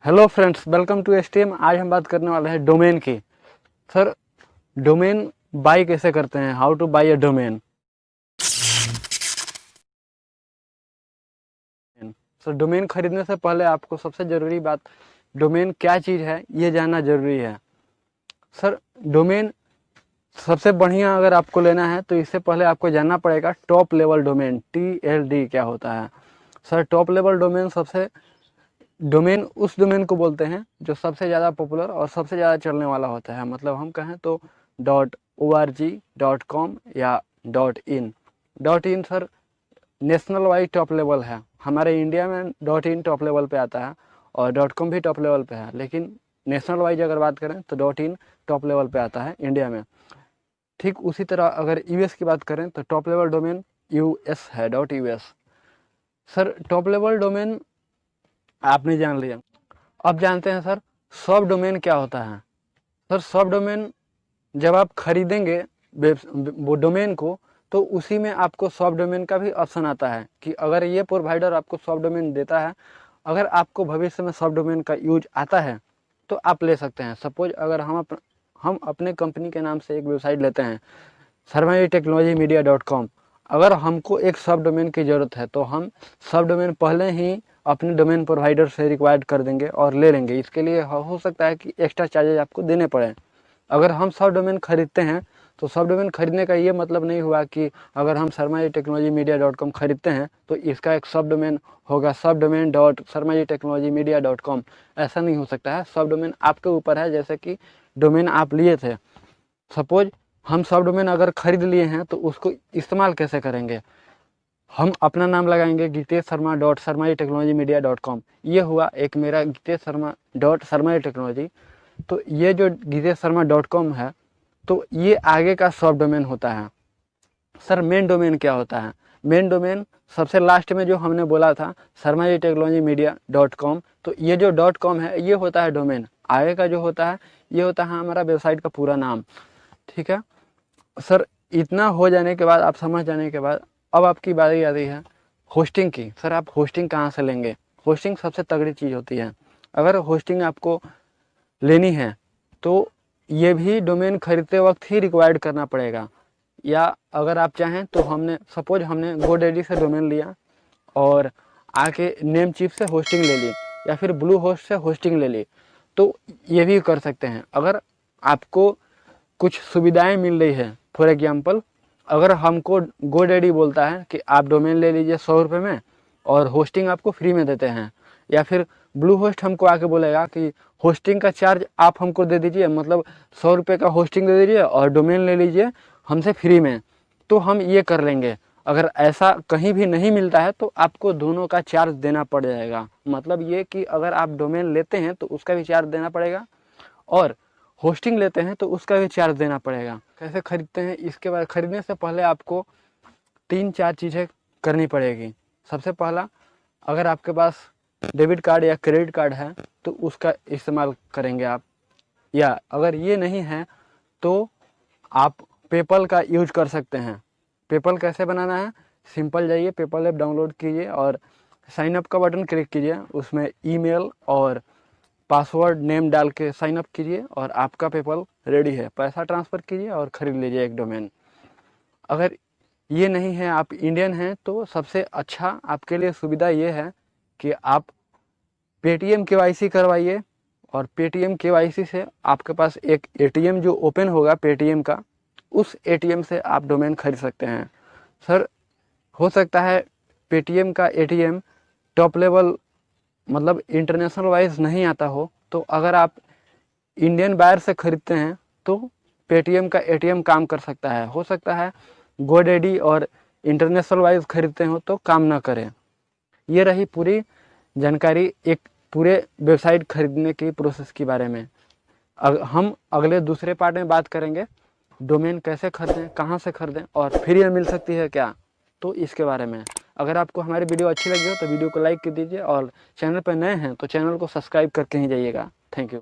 Hello friends, welcome to STM. आज हम बात करने वाले हैं डोमेन की। सर, डोमेन बाई कैसे करते हैं, how two by a domain. Sir, domain खरीदने से पहले आपको सबसे ज़रूरी बात डोमेन क्या चीज़ है ये जानना ज़रूरी है। सर, डोमेन सबसे बढ़िया अगर आपको लेना है तो इससे पहले आपको जानना पड़ेगा टॉप लेवल डोमेन TLD क्या होता है। सर, टॉप लेवल डोमेन उस डोमेन को बोलते हैं जो सबसे ज़्यादा पॉपुलर और सबसे ज़्यादा चलने वाला होता है। मतलब हम कहें तो .org.com या .in sir national wide top level है। हमारे इंडिया में .in टॉप लेवल पे आता है और .com भी टॉप लेवल पे है, लेकिन नेशनल वाइज अगर बात करें तो .in टॉप लेवल पे आता है इंडिया में। ठीक उसी तरह अगर यूएस की बात करें तो टॉप लेवल डोमेन US है .us। Sir, top level domain आपने जान लिया। अब जानते हैं सर सब डोमेन क्या होता है। सर, सब डोमेन जब आप खरीदेंगे वो डोमेन को तो उसी में आपको सब डोमेन का भी ऑप्शन आता है कि अगर ये प्रोवाइडर आपको सब डोमेन देता है, अगर आपको भविष्य में सब डोमेन का यूज आता है तो आप ले सकते हैं। सपोज अगर हम अपने कंपनी के नाम से एक वेबसाइट लेते हैं sarmaji-technology-media.com। अगर हमको एक सब डोमेन की ज़रूरत है तो हम सब डोमेन पहले ही अपने डोमेन प्रोवाइडर से रिक्वायर्ड कर देंगे और ले लेंगे। इसके लिए हो सकता है कि एक्स्ट्रा चार्जेज आपको देने पड़े। अगर हम सब डोमेन खरीदते हैं तो सब डोमेन खरीदने का ये मतलब नहीं हुआ कि अगर हम sarmaji-technology-media.com खरीदते हैं तो इसका एक सब डोमेन होगा सब डोमेन .sarmaji-technology-media.com। ऐसा नहीं हो सकता है। सब डोमेन आपके ऊपर है, जैसे कि डोमेन आप लिए थे। सपोज हम सब डोमेन अगर खरीद लिए हैं तो उसको इस्तेमाल कैसे करेंगे। हम अपना नाम लगाएंगे गितेश शर्मा .sarmaji-technology-media.com। ये हुआ एक मेरा गितेश शर्मा .sarmaji-technology। तो ये जो गितेश शर्मा .com है तो ये आगे का सब डोमेन होता है। सर, मेन डोमेन क्या होता है। मेन डोमेन सबसे लास्ट में जो हमने बोला था sarmaji-technology-media.com, तो ये जो .com है ये होता है डोमेन। आगे का जो होता है ये होता है हमारा वेबसाइट का पूरा नाम। ठीक है सर, इतना हो जाने के बाद, आप समझ जाने के बाद, अब आपकी बारी आती है होस्टिंग की। सर, आप होस्टिंग कहाँ से लेंगे। होस्टिंग सबसे तगड़ी चीज़ होती है। अगर होस्टिंग आपको लेनी है तो ये भी डोमेन खरीदते वक्त ही रिक्वायर्ड करना पड़ेगा, या अगर आप चाहें तो सपोज हमने GoDaddy से डोमेन लिया और आके नेमचीफ से होस्टिंग ले ली या फिर ब्लू होस्ट से होस्टिंग ले ली तो ये भी कर सकते हैं। अगर आपको कुछ सुविधाएं मिल रही है, फॉर एग्जांपल अगर हमको GoDaddy बोलता है कि आप डोमेन ले लीजिए 100 रुपये में और होस्टिंग आपको फ्री में देते हैं, या फिर ब्लू होस्ट हमको आके बोलेगा कि होस्टिंग का चार्ज आप हमको दे दीजिए, मतलब 100 रुपये का होस्टिंग दे दीजिए और डोमेन ले लीजिए हमसे फ्री में, तो हम ये कर लेंगे। अगर ऐसा कहीं भी नहीं मिलता है तो आपको दोनों का चार्ज देना पड़ जाएगा। मतलब ये कि अगर आप डोमेन लेते हैं तो उसका भी चार्ज देना पड़ेगा और होस्टिंग लेते हैं तो उसका भी चार्ज देना पड़ेगा। कैसे खरीदते हैं, इसके बाद खरीदने से पहले आपको 3-4 चीज़ें करनी पड़ेगी। सबसे पहला, अगर आपके पास डेबिट कार्ड या क्रेडिट कार्ड है तो उसका इस्तेमाल करेंगे आप, या अगर ये नहीं है तो आप पेपल का यूज कर सकते हैं। पेपल कैसे बनाना है, सिंपल जाइए पेपल ऐप डाउनलोड कीजिए और साइन अप का बटन क्लिक कीजिए, उसमें ईमेल और पासवर्ड नेम डाल के साइन अप कीजिए और आपका पेपल रेडी है। पैसा ट्रांसफ़र कीजिए और ख़रीद लीजिए एक डोमेन। अगर ये नहीं है, आप इंडियन हैं, तो सबसे अच्छा आपके लिए सुविधा ये है कि आप पेटीएम KYC करवाइए और पेटीएम KYC से आपके पास एक ATM जो ओपन होगा पेटीएम का, उस ATM से आप डोमेन खरीद सकते हैं। सर, हो सकता है पेटीएम का ATM टॉप लेवल मतलब इंटरनेशनल वाइज नहीं आता हो, तो अगर आप इंडियन बायर से खरीदते हैं तो पेटीएम का ATM काम कर सकता है। हो सकता है GoDaddy और इंटरनेशनल वाइज खरीदते हो तो काम ना करें। ये रही पूरी जानकारी एक पूरे वेबसाइट खरीदने की प्रोसेस के बारे में। हम अगले दूसरे पार्ट में बात करेंगे डोमेन कैसे खरीदें, कहाँ से खरीदें और फ्री में मिल सकती है क्या, तो इसके बारे में। अगर आपको हमारी वीडियो अच्छी लगी हो तो वीडियो को लाइक कर दीजिए और चैनल पर नए हैं तो चैनल को सब्सक्राइब करके ही जाइएगा। Thank you.